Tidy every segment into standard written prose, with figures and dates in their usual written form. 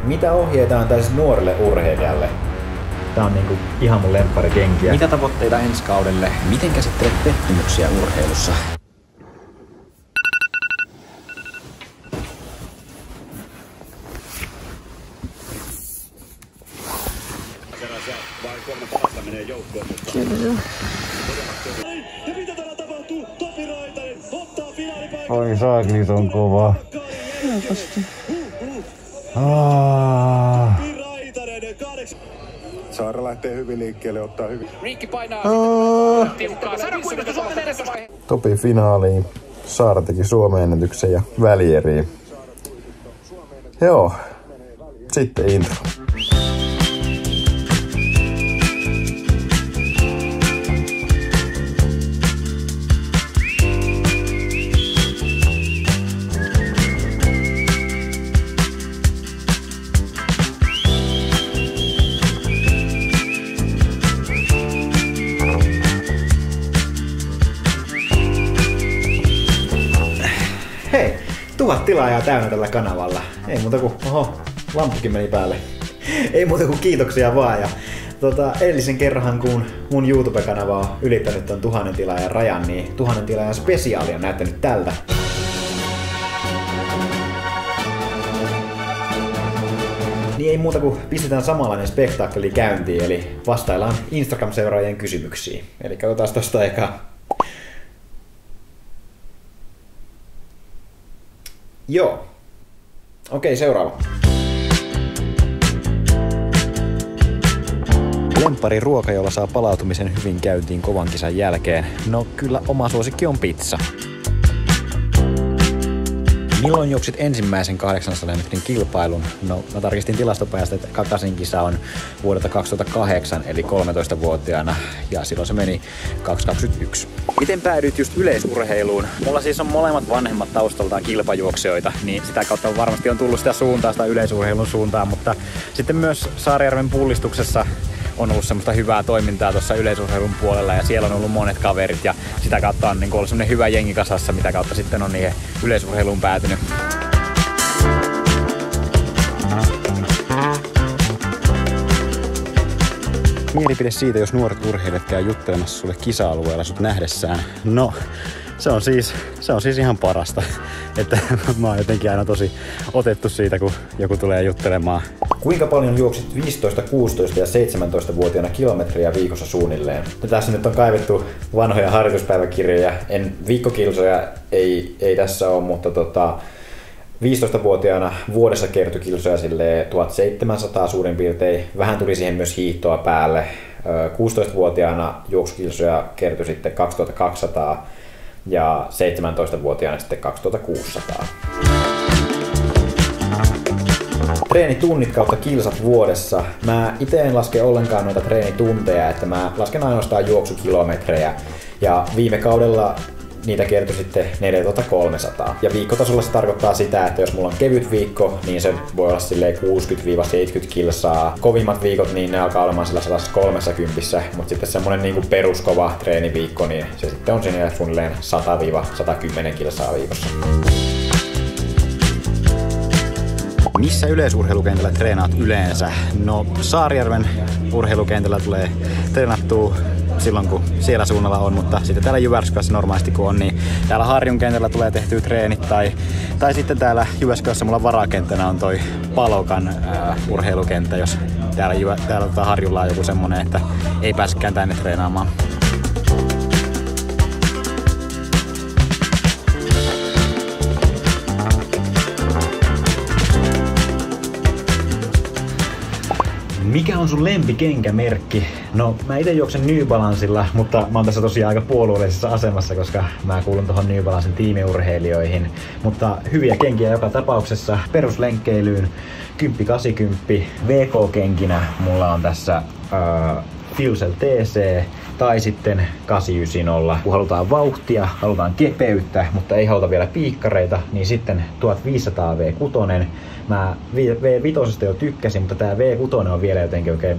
Mitä ohjeita on tässä nuorelle urheilijalle? Tää on niinku ihan mun lempparikenkiä. Mitä tavoitteita ensi kaudelle? Miten käsittelet pettymyksiä urheilussa? Oi saakli, on kova. Saara lähtee hyvin liikkeelle, ottaa hyvin. Riikki painaa. Tiukkaa. Saadaan kuitenkin Suomen ennätysvaihe. Topi finaaliin. Saara teki Suomen ennätyksen ja välieriin. Joo. Sitten intro. Hei, 1000 tilaajaa täynnä tällä kanavalla. Ei muuta kuin, lampukin meni päälle. Ei muuta kuin kiitoksia vaan. Ja, edellisen kerran kun mun YouTube-kanava on ylittänyt ton 1000 tilaajan rajan, niin 1000 tilaajan spesiaali on näyttänyt tältä. Niin ei muuta kuin pistetään samanlainen spektaakkeli käyntiin, eli vastaillaan Instagram-seuraajien kysymyksiin. Eli katsotaan tosta eka. Joo. Okei, seuraava. Lemppari ruoka, jolla saa palautumisen hyvin käyntiin kovan kisan jälkeen. No kyllä oma suosikki on pizza. Milloin juoksit ensimmäisen 800 metrin kilpailun? No, mä tarkistin tilastopajasta, että Kakasin kisa on vuodelta 2008, eli 13-vuotiaana, ja silloin se meni 2.21. Miten päädyit just yleisurheiluun? Mulla siis on molemmat vanhemmat taustaltaan kilpajuoksijoita, niin sitä kautta varmasti on tullut sitä suuntaa, sitä yleisurheilun suuntaa, mutta sitten myös Saarijärven pullistuksessa on ollut semmoista hyvää toimintaa tuossa yleisurheilun puolella ja siellä on ollut monet kaverit ja sitä kautta on ollut semmoinen hyvä jengi kasassa, mitä kautta sitten on niihin yleisurheiluun päätynyt. Mielipide siitä, jos nuoret urheilijat käy juttelemassa sulle kisa-alueella sut nähdessään. No, se on siis ihan parasta. Että mä oon jotenkin aina tosi otettu siitä, kun joku tulee juttelemaan. Kuinka paljon juoksit 15, 16 ja 17-vuotiaana kilometriä viikossa suunnilleen? Ja tässä nyt on kaivettu vanhoja harjoituspäiväkirjoja. Viikkokilsoja ei tässä ole, mutta 15-vuotiaana vuodessa kertyi kilsoja 1700 suurin piirtein. Vähän tuli siihen myös hiihtoa päälle. 16-vuotiaana juoksukilsoja kertyi sitten 2200 ja 17-vuotiaana sitten 2600. Treenitunnit kautta kilsat vuodessa. Mä itse en laske ollenkaan noita treenitunteja, että mä lasken ainoastaan juoksukilometrejä. Ja viime kaudella niitä kertyi sitten 4300. Ja viikkotasolla se tarkoittaa sitä, että jos mulla on kevyt viikko, niin se voi olla silleen 60-70 kilsaa. Kovimmat viikot, niin ne alkaa olemaan sillä 130, mutta sitten semmonen niinku peruskova treeniviikko, niin se sitten on siinä suunnilleen 100-110 kilsaa viikossa. Missä yleisurheilukentällä treenaat yleensä? No, Saarijärven urheilukentällä tulee treenattua silloin, kun siellä suunnalla on, mutta sitten täällä Jyväskylässä normaalisti kun on, niin täällä Harjun kentällä tulee tehtyä treenit tai sitten täällä Jyväskylässä mulla varakenttänä on toi Palokan urheilukenttä, jos täällä Harjulla on joku semmonen, että ei pääsekään tänne treenaamaan. Mikä on sun lempikenkämerkki? No, mä ite juoksen New Balancella, mutta mä oon tässä tosiaan aika puolueellisessa asemassa, koska mä kuulun tohon New Balancen tiimiurheilijoihin. Mutta hyviä kenkiä joka tapauksessa peruslenkkeilyyn. 10-80. VK-kenkinä mulla on tässä Fuel TC tai sitten 890. Kun halutaan vauhtia, halutaan kepeyttä, mutta ei haluta vielä piikkareita, niin sitten 1500 V6. Mä V5 jo tykkäsin, mutta tää V6 on vielä jotenkin oikein,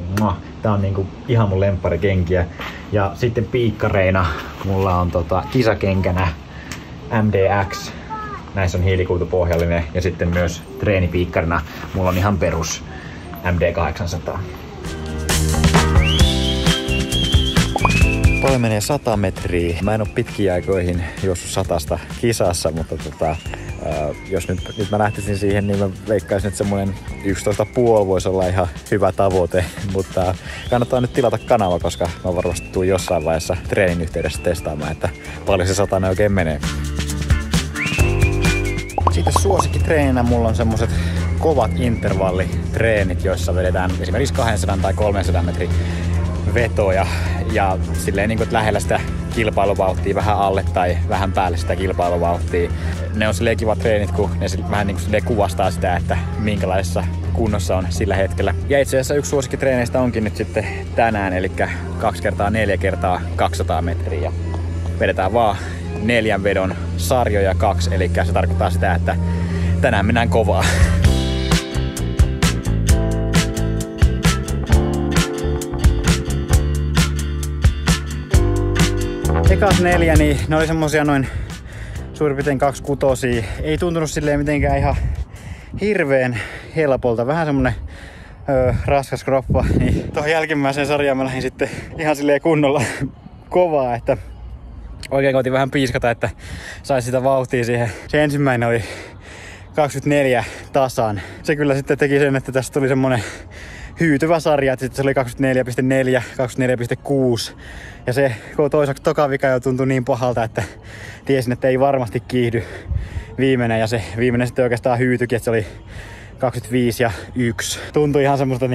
tää on niinku ihan mun lempparikenkiä. Ja sitten piikkareina mulla on kisakenkänä MDX näissä on hiilikuitupohjallinen ja sitten myös treenipiikkarina mulla on ihan perus MD800. Paljon menee 100 metriä. Mä en oo pitkiä aikoihin juossut 100 kisassa, mutta jos nyt mä lähtisin siihen, niin mä veikkaisin, että semmonen 11,5 voisi olla ihan hyvä tavoite. Mutta kannattaa nyt tilata kanava, koska mä varmasti tuun jossain vaiheessa treenin yhteydessä testaamaan, että paljon se 100 oikein menee. Sitten suosikkitreeninä mulla on semmoset kovat intervallitreenit, joissa vedetään esimerkiksi 200 tai 300 metrin vetoja ja silleen niin kuin lähellä sitä kilpailuvauhtia, vähän alle tai vähän päälle sitä kilpailuvauhtia. Ne on silleen kivat treenit, kun ne vähän niin kuin kuvastaa sitä, että minkälaisessa kunnossa on sillä hetkellä. Ja itse asiassa yksi suosikkitreeneistä onkin nyt sitten tänään, eli 2x4x200 metriä. Vedetään vaan 4 vedon sarjoja 2, eli se tarkoittaa sitä, että tänään mennään kovaa. Ekas 4, niin ne oli semmosia noin suurin piirtein 2/6. Ei tuntunut silleen mitenkään ihan hirveän helpolta. Vähän semmonen raskas kroppa. Niin tuohon jälkimmäiseen sarjaan mä lähdin sitten ihan silleen kunnolla kovaa, että oikein koitin vähän piiskata, että sais sitä vauhtia siihen. Se ensimmäinen oli 24 tasan. Se kyllä sitten teki sen, että tästä tuli semmonen hyytyvä sarja, että sitten se oli 24,4, 24,6. Ja se toka vika jo tuntui niin pahalta, että tiesin, että ei varmasti kiihdy viimeinen. Ja se viimeinen sitten oikeastaan hyytyikin, että se oli 25 ja 1. Tuntui ihan semmoista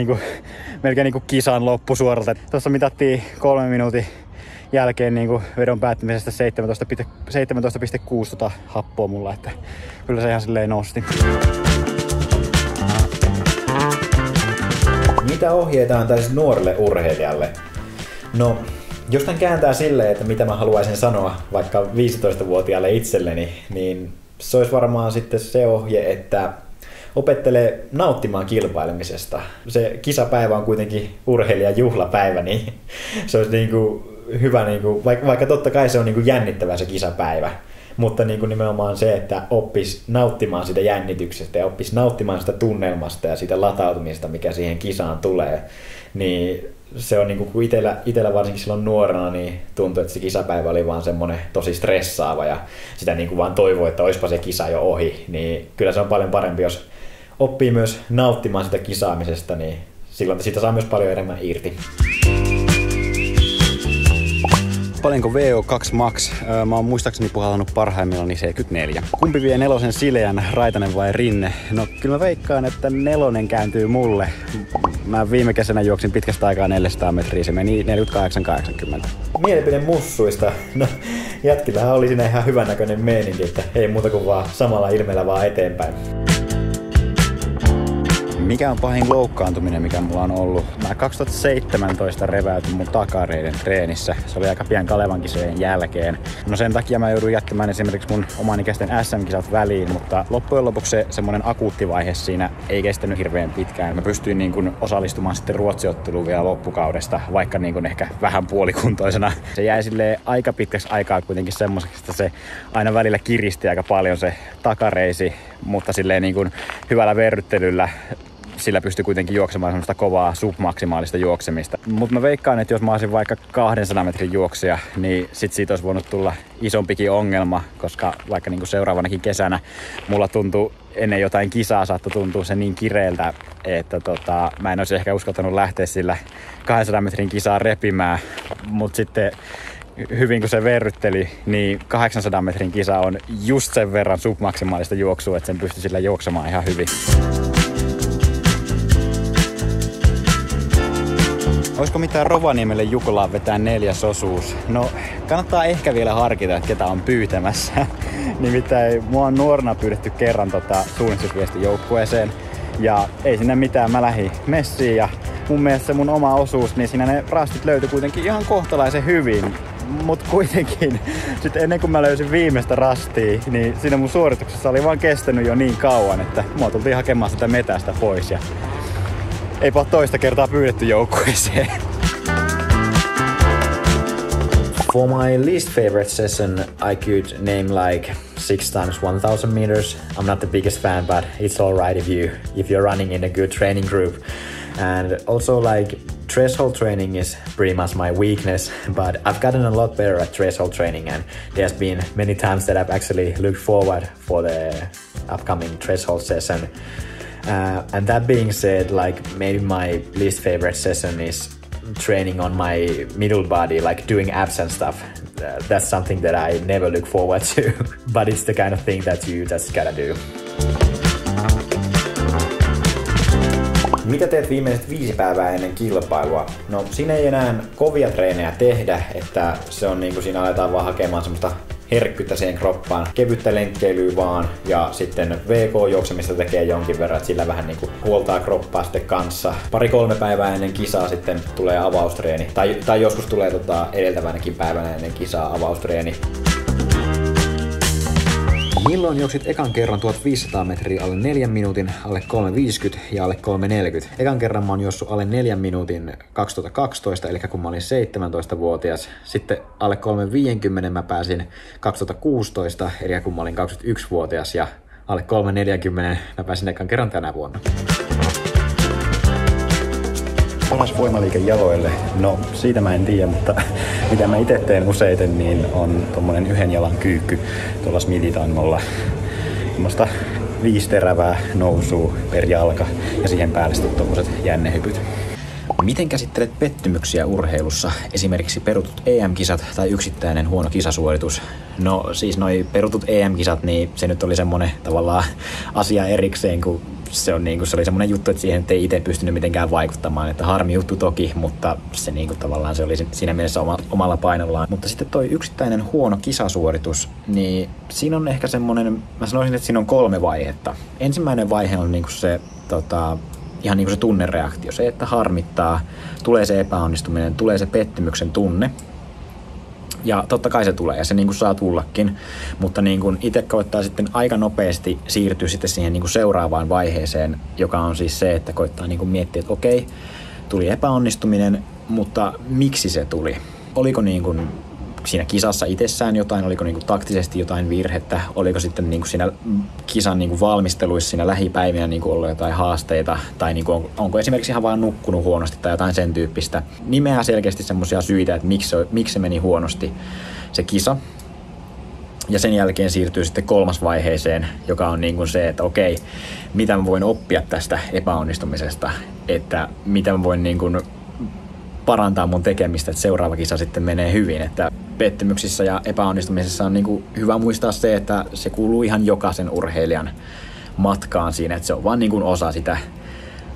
melkein niinku kisan loppusuoralta. Tuossa mitattiin 3 minuutin jälkeen vedon päättymisestä 17,6 happoa mulla, että kyllä se ihan silleen nosti. Mitä ohjeita on tällaiselle nuorelle urheilijalle? No, jos tämän kääntää silleen, että mitä mä haluaisin sanoa vaikka 15-vuotiaalle itselleni, niin se olisi varmaan sitten se ohje, että opettele nauttimaan kilpailemisesta. Se kisapäivä on kuitenkin urheilijan juhlapäivä, niin se olisi hyvä, vaikka totta kai se on jännittävä se kisapäivä, mutta nimenomaan se, että oppisi nauttimaan sitä jännityksestä ja oppisi nauttimaan sitä tunnelmasta ja sitä latautumista, mikä siihen kisaan tulee, niin se on kun itellä varsinkin silloin nuorena, niin tuntui, että se kisapäivä oli vaan semmoinen tosi stressaava ja sitä vaan toivoi, että olisipa se kisa jo ohi, niin kyllä se on paljon parempi, jos oppii myös nauttimaan sitä kisaamisesta, niin silloin siitä saa myös paljon enemmän irti. Paljonko VO2 Max? Mä oon muistaakseni puhallannut parhaimmillaan 74. Kumpi vie 4 sileän, Raitanen vai Rinne? No kyllä mä veikkaan, että 4 kääntyy mulle. Mä viime kesänä juoksin pitkästä aikaa 400 metriä, se meni 48-80. Mielipide mussuista. No jätkillähän oli siinä ihan hyvännäköinen meininki, että ei muuta kuin vaan samalla ilmeellä vaan eteenpäin. Mikä on pahin loukkaantuminen, mikä mulla on ollut? Mä 2017 reväytin mun takareiden treenissä. Se oli aika pian Kalevan kisojen jälkeen. No sen takia mä joudun jättämään esimerkiksi mun omanikäisten SM-kisat väliin, mutta loppujen lopuksi se semmonen akuuttivaihe siinä ei kestänyt hirveän pitkään. Mä pystyin osallistumaan sitten Ruotsi-otteluun vielä loppukaudesta, vaikka ehkä vähän puolikuntoisena. Se jäi silleen aika pitkäksi aikaa kuitenkin semmoiseksi, että se aina välillä kiristi aika paljon se takareisi, mutta silleen hyvällä verryttelyllä sillä pystyi kuitenkin juoksemaan semmoista kovaa submaksimaalista juoksemista. Mutta mä veikkaan, että jos mä olisin vaikka 200 metrin juoksija, niin sit siitä olisi voinut tulla isompikin ongelma, koska vaikka seuraavanakin kesänä mulla tuntui ennen jotain kisaa saattoi tuntua se niin kireeltä, että mä en olisi ehkä uskaltanut lähteä sillä 200 metrin kisaa repimään, mutta sitten hyvin kun se verrytteli, niin 800 metrin kisa on just sen verran submaksimaalista juoksua, että sen pystyi sillä juoksemaan ihan hyvin. Olisiko mitään Rovaniemelle Jukolaan vetää 4. osuus? No, kannattaa ehkä vielä harkita, että ketä on pyytämässä. Nimittäin mua on nuorena pyydetty kerran suunnistusviestijoukkueeseen. Ja ei sinne mitään, mä lähdin messiin ja mun mielestä se mun oma osuus, niin siinä ne rastit löytyi kuitenkin ihan kohtalaisen hyvin. Mut kuitenkin, sit ennen kuin mä löysin viimeistä rastia, niin siinä mun suorituksessa oli vaan kestänyt jo niin kauan, että mua tultiin hakemaan sitä metästä pois. Ja eipä ole toista kertaa pyydetty joukkueeseen. For my least favorite session, I could name like 6 times 1,000 meters. I'm not the biggest fan, but it's alright if you're running in a good training group. And also like threshold training is pretty much my weakness, but I've gotten a lot better at threshold training, and there's been many times that I've actually looked forward for the upcoming threshold session. And that being said, like maybe my least favorite session is training on my middle body, like doing abs and stuff. That's something that I never look forward to, but it's the kind of thing that you just gotta do. Mitä teet viimeiset 5 päivää ennen kilpailua? No siinä ei enää kovia treenejä tehdä, että se on niinku siinä aletaan vaan hakemaan semmoista herkkyyttä siihen kroppaan. Kevyttä lenkkeilyä vaan ja sitten VK-juoksemista tekee jonkin verran, että sillä vähän niinku huoltaa kroppaa sitten kanssa. 2-3 päivää ennen kisaa sitten tulee avaustreeni. Tai joskus tulee edeltävänäkin päivänä ennen kisaa avaustreeni. Milloin juoksit ekan kerran 1500 metriä alle 4 minuutin, alle 3.50 ja alle 3.40? Ekan kerran mä oon juossut alle 4 minuutin 2012, eli kun mä olin 17-vuotias. Sitten alle 3.50 mä pääsin 2016, eli kun mä olin 21-vuotias. Ja alle 3.40 mä pääsin ekan kerran tänä vuonna. Paras voimaliike jaloille? No siitä mä en tiedä, mutta mitä mä itse teen useiten, niin on tommonen 1 jalan kyykky tuolla smithitangolla. Semmoista 5 terävää nousua per jalka ja siihen päälle sitten tommoset jännehypyt. Miten käsittelet pettymyksiä urheilussa? Esimerkiksi perutut EM-kisat tai yksittäinen huono kisasuoritus? No siis noi perutut EM-kisat, niin se nyt oli semmonen tavallaan asia erikseen, kun se oli semmoinen juttu, että siihen ei itse pystynyt mitenkään vaikuttamaan, että harmi juttu toki, mutta se tavallaan se oli siinä mielessä omalla painollaan. Mutta sitten toi yksittäinen huono kisasuoritus, niin siinä on ehkä semmoinen, mä sanoisin, että siinä on 3 vaihetta. Ensimmäinen vaihe on se ihan se tunnereaktio, se, että harmittaa, tulee se epäonnistuminen, tulee se pettymyksen tunne. Ja totta kai se tulee ja se saa tullakin, mutta itse koittaa sitten aika nopeasti siirtyä sitten siihen seuraavaan vaiheeseen, joka on siis se, että koittaa miettiä, että okei, tuli epäonnistuminen, mutta miksi se tuli? Oliko siinä kisassa itsessään jotain, oliko taktisesti jotain virhettä, oliko sitten siinä kisan valmisteluissa siinä lähipäivinä ollut jotain haasteita, tai onko esimerkiksi ihan vaan nukkunut huonosti tai jotain sen tyyppistä. Nimeää selkeästi semmoisia syitä, että miksi se meni huonosti se kisa. Ja sen jälkeen siirtyy sitten 3. vaiheeseen, joka on se, että okei, mitä mä voin oppia tästä epäonnistumisesta, että mitä mä voin parantaa mun tekemistä, että seuraava kisa sitten menee hyvin. Että pettymyksissä ja epäonnistumisessa on hyvä muistaa se, että se kuuluu ihan jokaisen urheilijan matkaan siinä, että se on vaan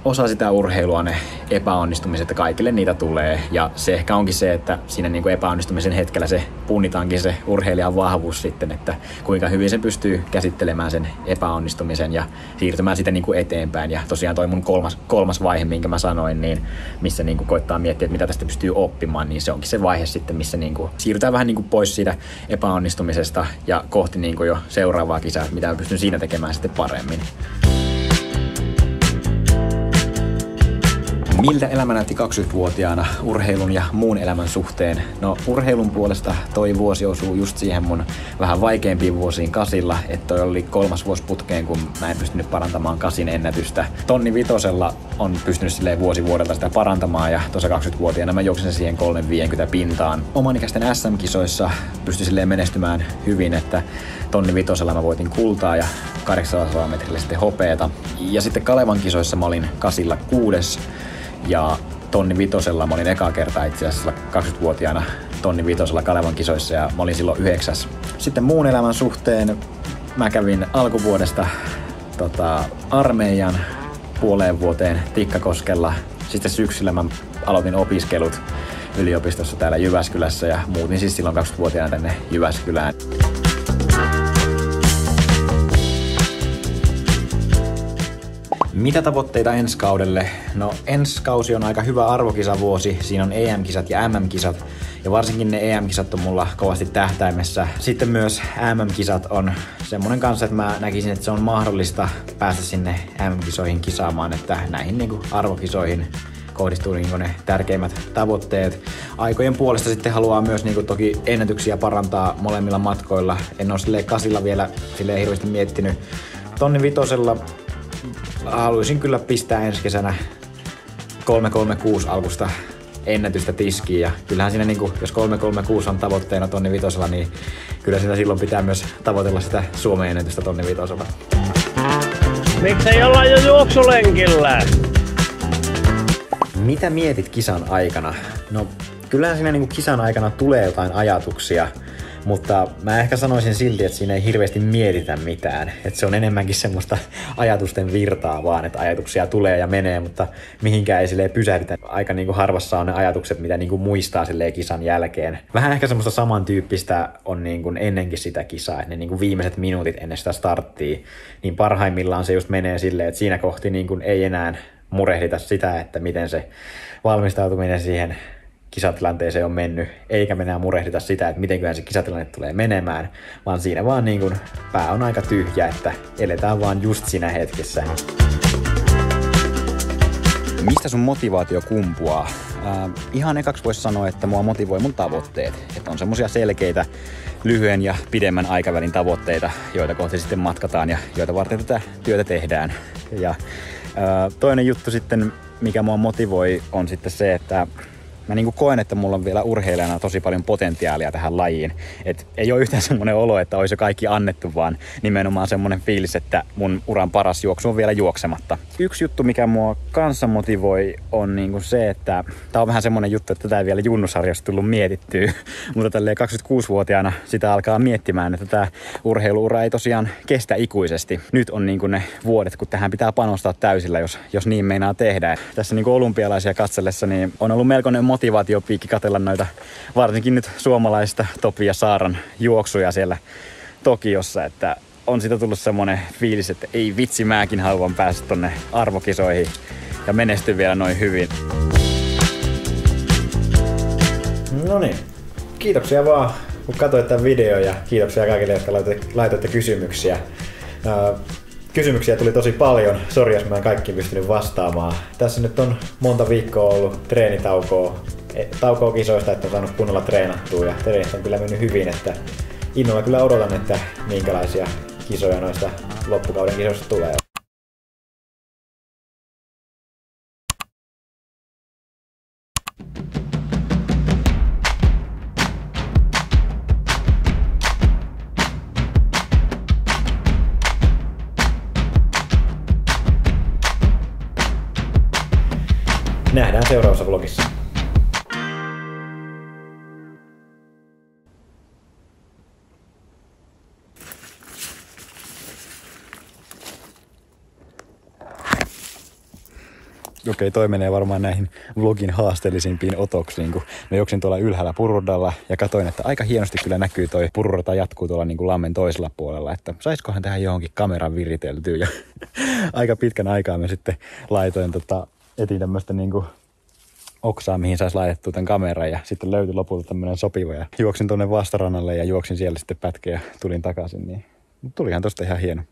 osa sitä urheilua ne epäonnistumiset, että kaikille niitä tulee. Ja se ehkä onkin se, että siinä epäonnistumisen hetkellä se punnitaankin se urheilijan vahvuus sitten, että kuinka hyvin se pystyy käsittelemään sen epäonnistumisen ja siirtymään sitä eteenpäin. Ja tosiaan toi mun kolmas vaihe, minkä mä sanoin, niin missä koittaa miettiä, että mitä tästä pystyy oppimaan, niin se onkin se vaihe sitten, missä siirrytään vähän pois siitä epäonnistumisesta ja kohti jo seuraavaa kisaa, mitä mä pystyn siinä tekemään sitten paremmin. Miltä elämä näytti 20-vuotiaana urheilun ja muun elämän suhteen? No urheilun puolesta toi vuosi osuu just siihen mun vähän vaikeimpiin vuosiin kasilla, että toi oli 3. vuosi putkeen, kun mä en pystynyt parantamaan kasin ennätystä. 1,5 on pystynyt silleen vuosi vuodelta sitä parantamaan ja tuossa 20-vuotiaana mä juoksin siihen 3,50 pintaan. Omanikäisten SM-kisoissa pystyin silleen menestymään hyvin, että 1,5 mä voitin kultaa ja 800 metrillä sitten hopeeta. Ja sitten Kalevan kisoissa mä olin kasilla 6. Ja 1,5 mä olin ekaa kertaa itse asiassa 20-vuotiaana 1,5 Kalevan kisoissa ja mä olin silloin 9. Sitten muun elämän suhteen mä kävin alkuvuodesta armeijan puoleen vuoteen Tikkakoskella. Sitten syksyllä mä aloitin opiskelut yliopistossa täällä Jyväskylässä ja muutin siis silloin 20-vuotiaana tänne Jyväskylään. Mitä tavoitteita ensi kaudelle? No ensi kausi on aika hyvä arvokisavuosi. Siinä on EM-kisat ja MM-kisat. Ja varsinkin ne EM-kisat on mulla kovasti tähtäimessä. Sitten myös MM-kisat on semmonen kanssa, että mä näkisin, että se on mahdollista päästä sinne MM-kisoihin kisaamaan. Että näihin arvokisoihin kohdistuu niin ne tärkeimmät tavoitteet. Aikojen puolesta sitten haluaa myös niin toki ennätyksiä parantaa molemmilla matkoilla. En ole silleen kasilla vielä silleen hirveästi miettinyt. Tonni vitosella haluaisin kyllä pistää ensi kesänä 336 alkusta ennätystä tiskiin. Ja kyllähän siinä, niin kuin, jos 336 on tavoitteena tonni vitosella, niin kyllä siinä silloin pitää myös tavoitella sitä Suomen ennätystä tonni vitosella. Miksei olla jo juoksulenkillä? Mitä mietit kisan aikana? No kyllähän siinä niin kisan aikana tulee jotain ajatuksia, mutta mä ehkä sanoisin silti, että siinä ei hirveästi mietitä mitään. Että se on enemmänkin semmoista ajatusten virtaa vaan, että ajatuksia tulee ja menee, mutta mihinkään ei silleen pysähdytä. Aika niin kuin harvassa on ne ajatukset, mitä niin kuin muistaa silleen kisan jälkeen. Vähän ehkä semmoista samantyyppistä on niin kuin ennenkin sitä kisaa, että ne niin kuin viimeiset minuutit ennen sitä starttia, niin parhaimmillaan se just menee silleen, että siinä kohti niin kuin ei enää murehdita sitä, että miten se valmistautuminen siihen kisatilanteeseen on mennyt, eikä me enää murehdita sitä, että mitenköhän se kisatilanne tulee menemään, vaan siinä vaan niin kuin pää on aika tyhjä, että eletään vaan just siinä hetkessä. Mistä sun motivaatio kumpuaa? Ihan ekaksi voisi sanoa, että mua motivoi mun tavoitteet. Että on semmosia selkeitä lyhyen ja pidemmän aikavälin tavoitteita, joita kohti sitten matkataan ja joita varten tätä työtä tehdään. Ja toinen juttu sitten, mikä mua motivoi, on sitten se, että mä niinku koen, että mulla on vielä urheilijana tosi paljon potentiaalia tähän lajiin. Et ei ole yhtään semmoinen olo, että olisi jo kaikki annettu, vaan nimenomaan semmoinen fiilis, että mun uran paras juoksu on vielä juoksematta. Yksi juttu, mikä mua kanssa motivoi, on niinku se, että tää on vähän semmoinen juttu, että tätä ei vielä junnusarjassa tullut mietittyä. Mutta tälleen 26-vuotiaana sitä alkaa miettimään, että tää urheiluura ei tosiaan kestä ikuisesti. Nyt on niinku ne vuodet, kun tähän pitää panostaa täysillä, jos niin meinaa tehdä. Tässä niinku olympialaisia katsellessa niin on ollut melkoinen motivaatiopiikki katsella noita, varsinkin nyt suomalaista Topi ja Saaran juoksuja siellä Tokiossa, että on siitä tullut semmonen fiilis, että ei vitsi, mäkin haluan päästä tonne arvokisoihin ja menesty vielä noin hyvin. No niin, kiitoksia vaan kun katsoit tämän videon ja kiitoksia kaikille, jotka laitoitte kysymyksiä. Kysymyksiä tuli tosi paljon, sori jos mä en kaikki pystynyt vastaamaan. Tässä nyt on monta viikkoa ollut treenitaukoa kisoista, että on saanut kunnolla treenattua ja treenit on kyllä mennyt hyvin, että innolla kyllä odotan, että minkälaisia kisoja noista loppukauden kisoista tulee. Nähdään seuraavassa vlogissa. Okei, toi menee varmaan näihin vlogin haasteellisimpiin otoksiin, kun mä juoksin tuolla ylhäällä Pururdalla ja katoin, että aika hienosti kyllä näkyy toi Pururata jatkuu tuolla niin kuin lammen toisella puolella, että saiskohan tähän johonkin kameran viriteltyä ja aika pitkän aikaa mä sitten laitoin etin tämmöstä niinku oksaa, mihin saisi laitettua tämän kameran ja sitten löytyi lopulta tämmönen sopiva ja juoksin tonne vastarannalle ja juoksin siellä sitten pätkän ja tulin takaisin, niin tulihan tosta ihan hieno.